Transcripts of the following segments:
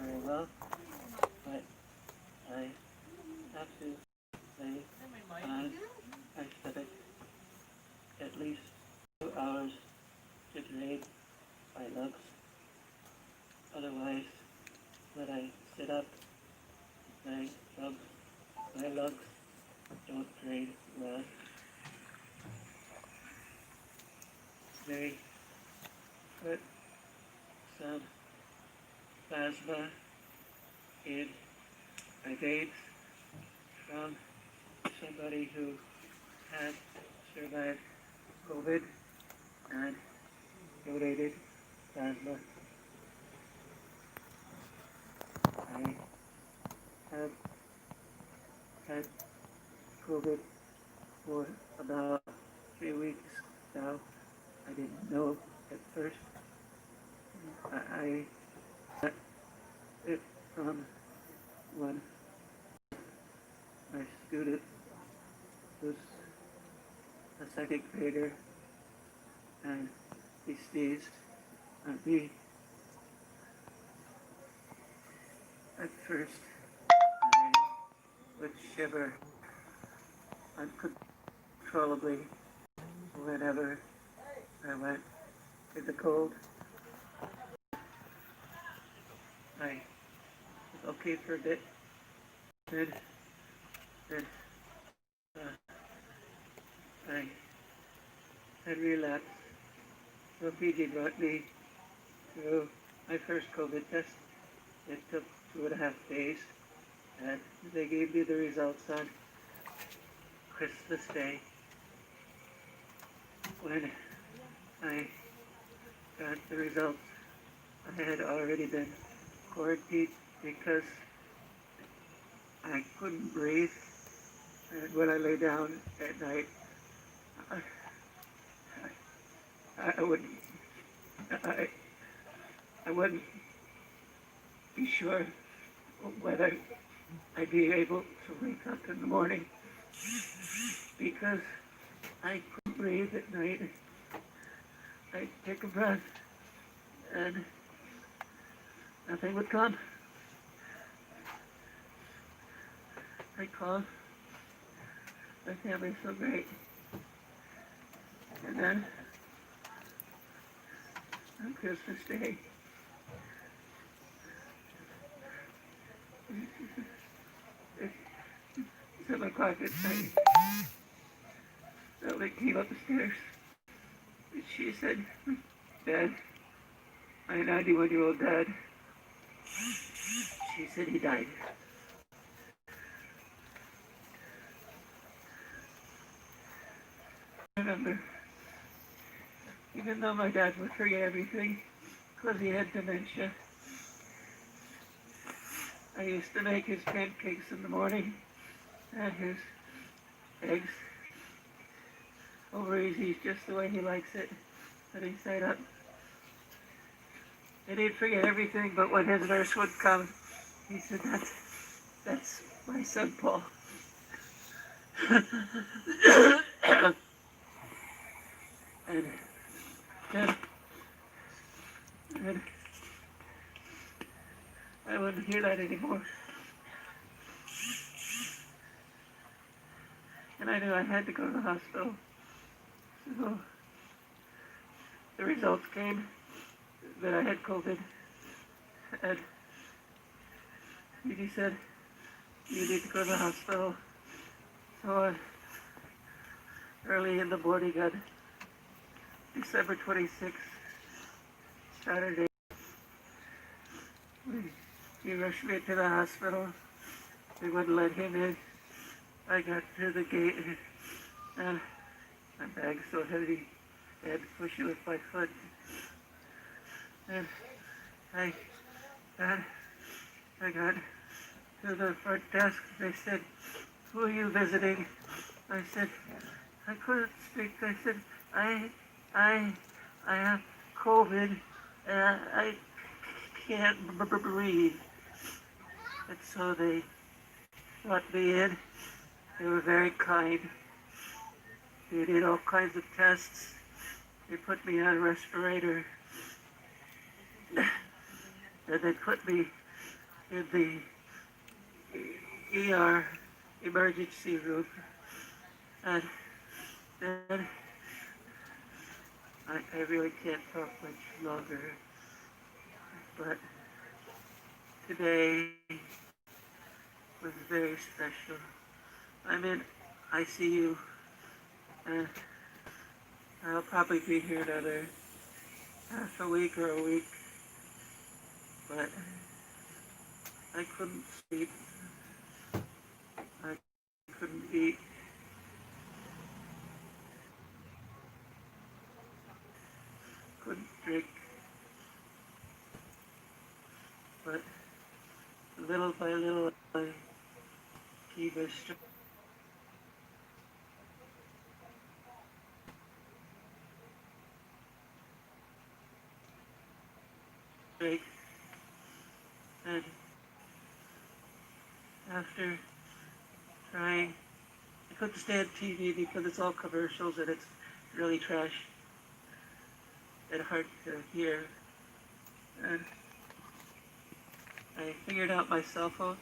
very well, but I have to say I spent at least 2 hours to grade my lugs. Otherwise, when I sit up, my lugs don't grade well. They put some plasma in my veins from somebody who had survived COVID and donated plasma. I have had COVID for about 3 weeks now. I didn't know at first. I got it from one of my students who's a second grader, and he sneezed on me. At first, I would shiver uncontrollably whenever I went in the cold. I was okay for a bit. Then I had relapsed. So PG brought me through my first COVID test. It took 2.5 days, and they gave me the results on Christmas Day. When I got the results, I had already been quarantined because I couldn't breathe, and when I lay down at night, I wouldn't be sure whether I'd be able to wake up in the morning because I couldn't breathe at night. I'd take a breath and nothing would come. I called my family so great. And then on Christmas Day, at 7 o'clock at night, Sally came up the stairs and she said, "Dad, my 91-year-old dad," she said he died. I remember, even though my dad would forget everything because he had dementia, I used to make his pancakes in the morning and his eggs over easy, just the way he likes it, that he side up. And he'd forget everything, but when his nurse would come, he said, that's my son Paul. and I wouldn't hear that anymore. And I knew I had to go to the hospital. So the results came that I had COVID, and he said, "You need to go to the hospital." So early in the morning on December 26th, Saturday, he rushed me to the hospital. They wouldn't let him in. I got to the gate, and my bag's so heavy, I had to push it with my foot. And I got to the front desk. They said, "Who are you visiting?" I said, I couldn't speak. I said, I have COVID, and I can't breathe. And so they brought me in. They were very kind. They did all kinds of tests. They put me on a respirator. And they put me in the ER emergency room, and then I really can't talk much longer, but today was very special. I'm in ICU, and I'll probably be here another half a week or a week, but I couldn't sleep, I couldn't eat, couldn't drink, but little by little I keep a straight, and after trying, I couldn't stand TV because it's all commercials and it's really trash and hard to hear, and I figured out my cell phone,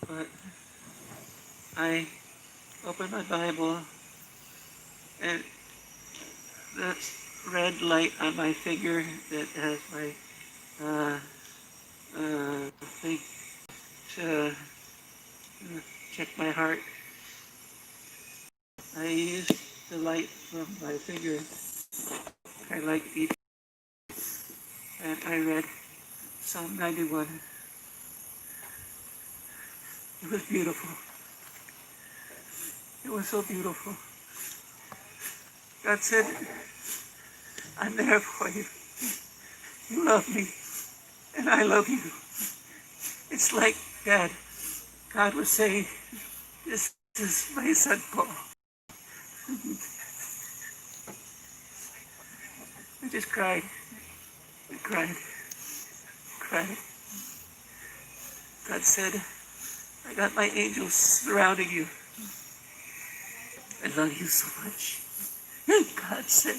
but I opened my Bible, and that red light on my finger that has my thing to check my heart, I used the light from my finger, kind of like beep, and I read Psalm 91. It was beautiful. It was so beautiful. God said, I'm there for you. You love me, and I love you. It's like Dad. God was saying, this is my son Paul. I just cried. I cried. Cried. God said, I got my angels surrounding you. I love you so much. God said,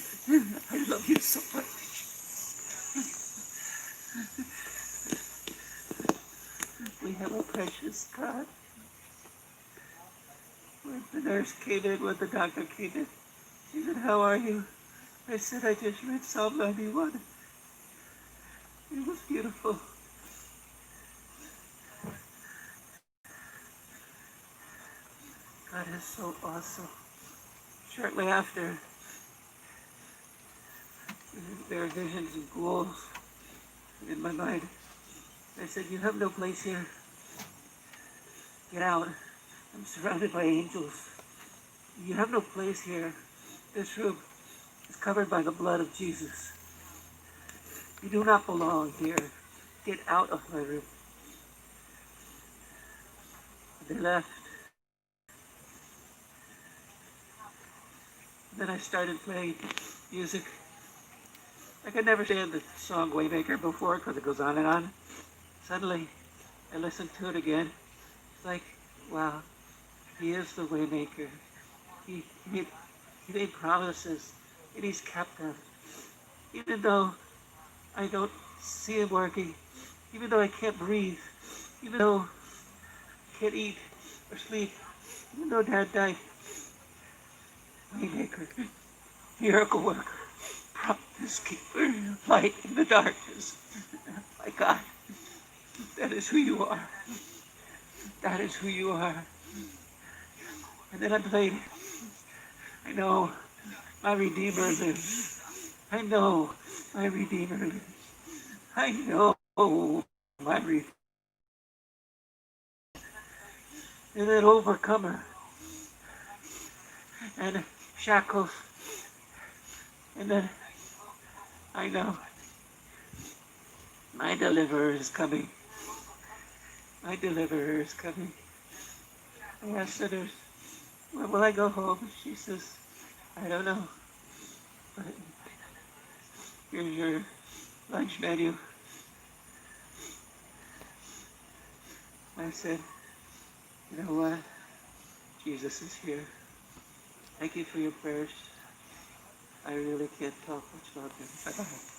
I love you so much. We have a precious God. When the nurse came in, when the doctor came in, she said, how are you? I said, I just read Psalm 91. It was beautiful. God is so awesome. Shortly after, there are visions and ghouls in my mind. I said, you have no place here. Get out. I'm surrounded by angels. You have no place here. This room is covered by the blood of Jesus. You do not belong here. Get out of my room. They left. Then I started playing music. I could never stand the song Waymaker before because it goes on and on. Suddenly, I listened to it again. It's like, wow, he is the Waymaker. He made promises, and he's kept them. Even though I don't see him working, even though I can't breathe, even though I can't eat or sleep, even though Dad died, Waymaker, miracle worker, promise keeper, light in the darkness. My God, that is who you are. That is who you are. And then I played, I know my Redeemer lives. I know my Redeemer lives. I know my Redeemer. And an overcomer. And shackles. And then I know my deliverer is coming. My deliverer is coming. I asked her, when will I go home? She says, I don't know. But here's your lunch menu. I said, you know what? Jesus is here. Thank you for your prayers. I really can't talk much longer. Bye-bye.